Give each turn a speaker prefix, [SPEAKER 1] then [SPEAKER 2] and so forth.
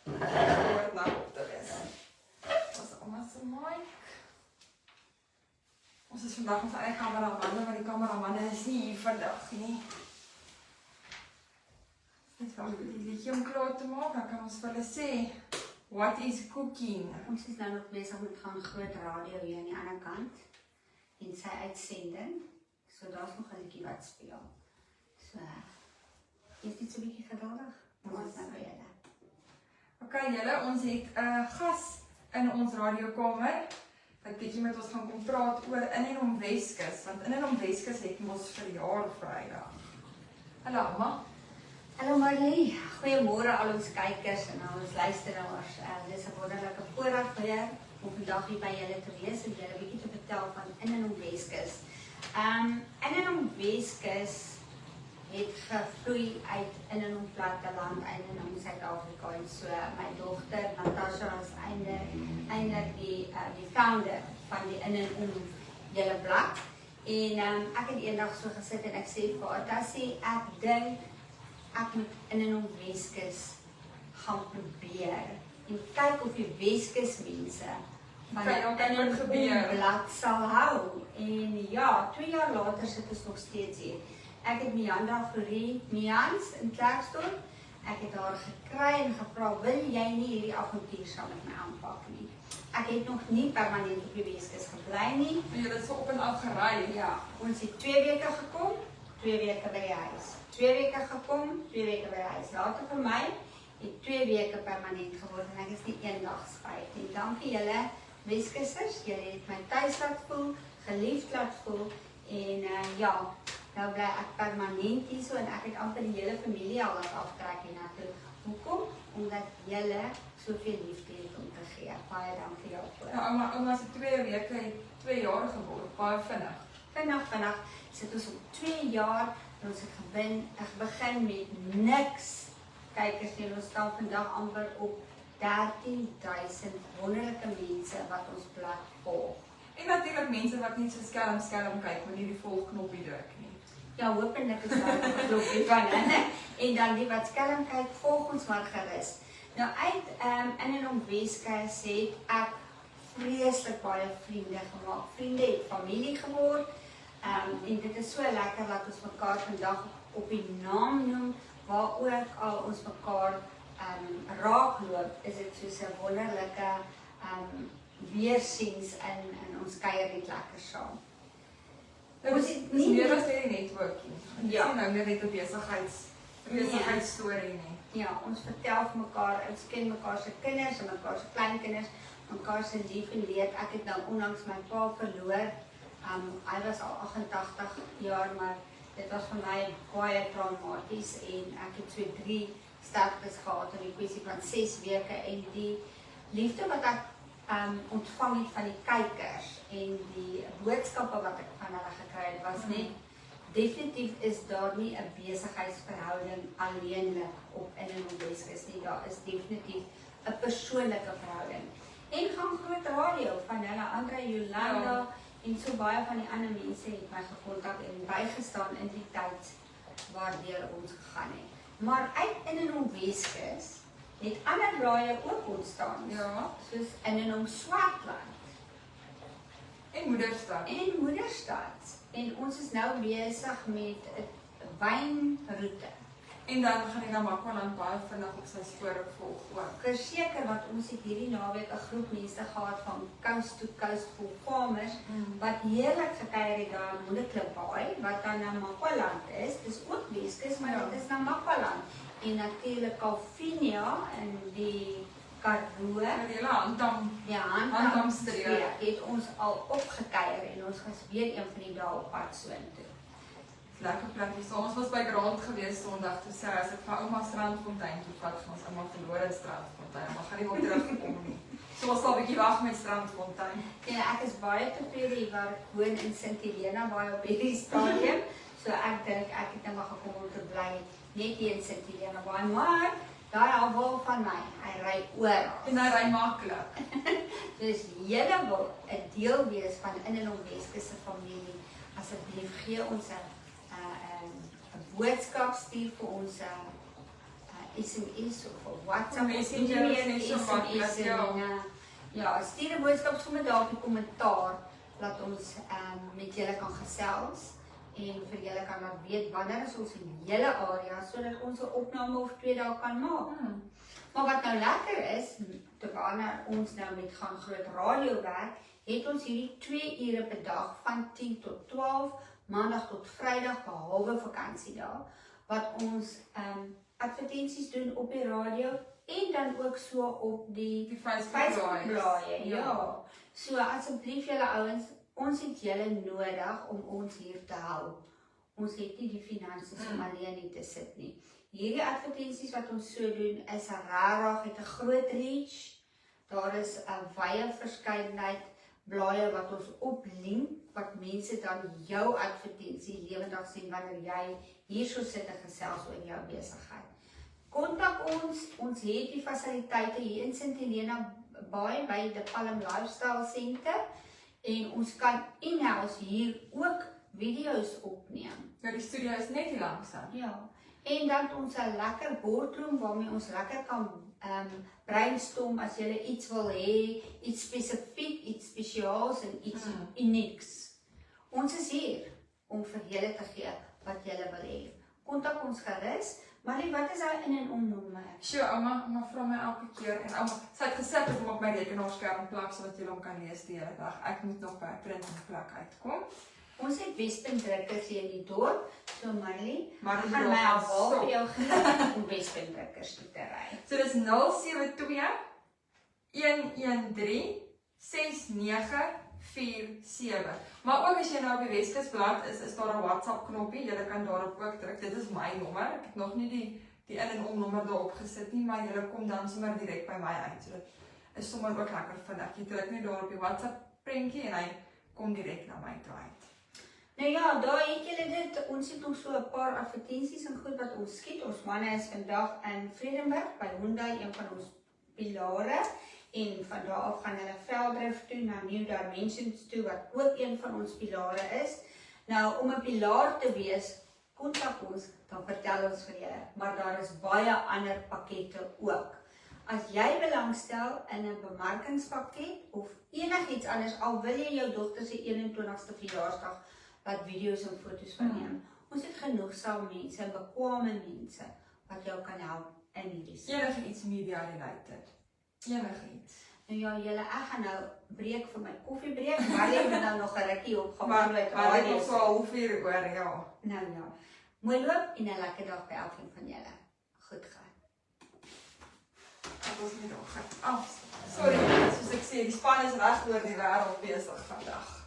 [SPEAKER 1] Hoort nou op te wees. Ons is allemaal so mic. Ons is vandag ons eie kameramanne, maar die kameramanne is nie hier vandag nie. Net van die liedjie om klaar te maak, dan kan ons vir hulle sê, what is cooking?
[SPEAKER 2] Ons is nou nog bezig met gaan groot radio hier aan die ander kant. En sy uitsending. So daar is nog 'n liedjie wat speel. So, is dit so 'n bietjie geduldig? Ons nou by julle.
[SPEAKER 1] Ok julle, ons het 'n gas in ons radiokamer. Wat bietjie met ons gaan kom praat oor in en om Weskus. Want in en om Weskus het ons verjaar Vrydag. Hallo Amma.
[SPEAKER 2] Hallo Marlie, goeiemôre al ons kykers en al ons luisteraars. Dit is 'n wonderlike voorreg weer om vandag hier by julle te wees en julle 'n bietjie te vertel van in en om Weskus. In en om Weskus het gevloei uit in en om platteland, in en om Suid-Afrika en so. My dogter Natasha is eintlik die founder van die in en om julle blad. En ek het eendag so gesit en ek sê vir haar, Tassie, ek dink ek moet in en om Weskus gaan probeer en kyk of die Weskus mense van in en om blad sal hou. En ja, 2 jaar later sit ons nog steeds hier. Ek het Mianda Florie Mians in Klerksdorp. Ek het haar gekry en gevra, wil jy nie hierdie avontuur saam met my aanpak nie? Ek het nog nie permanent op die Weskus gebly nie.
[SPEAKER 1] En julle het so op en af gery.
[SPEAKER 2] Ja, ons het 2 weke gekom, 2 weke by die huis. 2 weke gekom, 2 weke by die huis. Later vir my het 2 weke permanent geword en ek is nie eendag spyt. En dankie julle Weskussers, julle het my tuis laat voel, geliefd laat voel en ja, nou bly ek permanent hier so en ek het amper die hele familie al laat aftrek hiernatoe. Hoekom? Omdat julle soveel liefde het om te gee. Baie dankie daarvoor.
[SPEAKER 1] Ja, ouma se 2 weke het 2 jaar geword, baie vinnig.
[SPEAKER 2] Vinnig sit ons op 2 jaar en ons het begin met niks. Kykers, en ons staan vandag amper op 13.000 wonderlike mense wat ons blad volg.
[SPEAKER 1] En natuurlik mense wat net so skelm kyk, maar nie die volgknoppie druk nie.
[SPEAKER 2] Ja, hopelik is daar 'n knoppie van hulle. En dan die wat skelm kyk, volg ons maar gerus. Nou uit in en om Weskus het ek vreeslik baie vriende gemaak. Vriende het familie geword. En dit is so lekker dat ons mekaar vandag op die naam noem, waar ook al ons mekaar raakloop, is dit soos 'n wonderlike weersiens in ons kuier net lekker saam.
[SPEAKER 1] Ons het nie meer as hierdie netwerking. Ja, nou net 'n besigheidsstorie nie.
[SPEAKER 2] Ja, ons vertel vir mekaar, ons ken mekaar se kinders en mekaar se kleinkinders, mekaar se lief en leed. Ek het nou onlangs my pa verloor. Hy was al 88 jaar, maar dit was vir my baie traumaties en ek het so 3 sterftes gehad in die kwessie van 6 weke en die liefde wat ek ontvang het van die kykers en die boodskappe wat ek van hulle gekry het, was net definitief is daar nie 'n besigheidsverhouding alleenlik op in en om Weskus nie. Daar is definitief 'n persoonlike verhouding. En gaan groot radio van hulle Andre Jolanda en so baie van die ander mense het my gekontak en bygestaan in die tyd waardeur ons gegaan het. Maar uit in en om Weskus het ander blaaie ook ontstaan.
[SPEAKER 1] Ja.
[SPEAKER 2] Soos in en om Swartland.
[SPEAKER 1] En Moederstad.
[SPEAKER 2] En ons is nou besig met 'n wynroete.
[SPEAKER 1] En dan gaan jy na Makwaland baie vinnig op sy spore volg ook.
[SPEAKER 2] Verseker, want ons het hierdie naweek 'n groep mense gehad van coast to coast full farmers, wat heerlik gekuier het daar in Hondeklipbaai, wat dan na Makwaland is. Dis ook Weskus, maar dit is na Makwaland. En natuurlik Calvinia in die Karoo.
[SPEAKER 1] Die hele Handamstreek
[SPEAKER 2] het ons al opgekuier en ons was weer een van die dae op pad soontoe.
[SPEAKER 1] Lekker plekkie. So ons was by Grant gewees Sondag, toe sê as ek van ouma Strandfontein toe vat, ons ouma verlore Strandfontein, maar gaan nie weer terugkom nie. So ons sal 'n bietjie wag met Strandfontein.
[SPEAKER 2] Ja, ek is baie tevrede hier waar ek woon in Sint Helena, baie op hierdie stadium. So ek dink ek het nou maar gekom om te bly net hier in Sint Helena baie, maar daai alwil van my, hy ry oor.
[SPEAKER 1] En hy ry maklik.
[SPEAKER 2] Dus julle wil 'n deel wees van in en om Weskus se familie. Asseblief gee ons 'n boodskap, stuur vir ons SMS of 'n WhatsApp
[SPEAKER 1] Of Messenger of net so maklik, ja.
[SPEAKER 2] Ja, stuur 'n boodskap sommer daar op die kommentaar dat ons met julle kan gesels en vir julle kan laat weet wanneer is ons in julle area sodat ons 'n opname of 2 dae kan maak. Maar wat nou lekker is, terwyl ons nou met gaan groot radio werk, het ons hierdie 2 ure per dag van 10 tot 12, maandag tot vrydag behalwe vakansiedae, wat ons advertensies doen op die radio en dan ook so op die Facebook-blaaie. Ja. So asseblief julle ouens, ons het julle nodig om ons hier te hou. Ons het nie die finansies om alleen nie te sit nie. Hierdie advertensies wat ons so doen is rarig, het 'n groot reach. Daar is 'n wye verskeidenheid blaaie wat ons oplink, wat mense dan jou advertensie lewendig sien wanneer jy hierso sit en gesels oor jou besigheid. Kontak ons het die fasiliteite hier in St. Helena Bay by die Palm Lifestyle Center en ons kan in-house hier ook video's opneem.
[SPEAKER 1] Nou die studio is net hier langs aan.
[SPEAKER 2] Ja. En dan ons 'n lekker boardroom waarmee ons lekker kan brainstorm as jy iets wil hê, iets spesifiek, iets spesiaals en iets unieks. Ons is hier om vir julle te gee wat julle wil hê. Kontak ons gerus. Marie, wat is hy in en omnommer?
[SPEAKER 1] Sjoe, ouma vra my elke keer en ouma, sy het gesê ek moet op my rekenaarskerm plak sodat jy hom kan lees die hele dag. Ek moet nog by 'n printingplek uitkom.
[SPEAKER 2] Ons het Westpunt drukkers hier in die dorp, so Marie,
[SPEAKER 1] Maar
[SPEAKER 2] gaan my alwaar vir jou gee om Westpunt drukkers toe te ry.
[SPEAKER 1] So dis 072 113 6947. Maar ook as jy nou op die Weskusblad is daar 'n WhatsApp knoppie, jy kan daarop ook druk. Dit is my nommer. Ek het nog nie die in en om nommer daarop gesit nie, maar jy kom dan sommer direk by my uit. So dit is sommer ook lekker vinnig. Jy druk net daar op die WhatsApp prentjie en hy kom direk na my toe uit.
[SPEAKER 2] Nou ja, daar het julle dit. Ons het nog so 'n paar advertensies en goed wat ons skiet. Ons manne is vandag in Vredenburg by Hyundai, een van ons pilare. En van daar af gaan hulle Veldrif toe na New Dimensions toe, wat ook een van ons pilare is. Nou, om 'n pilaar te wees, kontak ons, dan vertel ons vir julle. Maar daar is baie ander pakkette ook. As jy belangstel in 'n bemarkingspakket of enigiets anders, al wil jy jou dogter se 21ste verjaarsdag wat video's en foto's van neem. Ons het genoegsaam mense, bekwame mense wat jou kan help in hierdie sin.
[SPEAKER 1] Enige iets media related. Enige iets.
[SPEAKER 2] Nou ja, julle, ek gaan nou breek vir my koffiebreek, maar jy moet nou nog 'n rukkie opgaan.
[SPEAKER 1] Maar dit is so 'n halfuur oor, ja.
[SPEAKER 2] Nou ja. Mooi loop en 'n lekker dag by elkeen van julle. Goed gaan.
[SPEAKER 1] Dit was nie nog. Sorry, soos ek sê, die span is reg oor die wêreld besig vandag.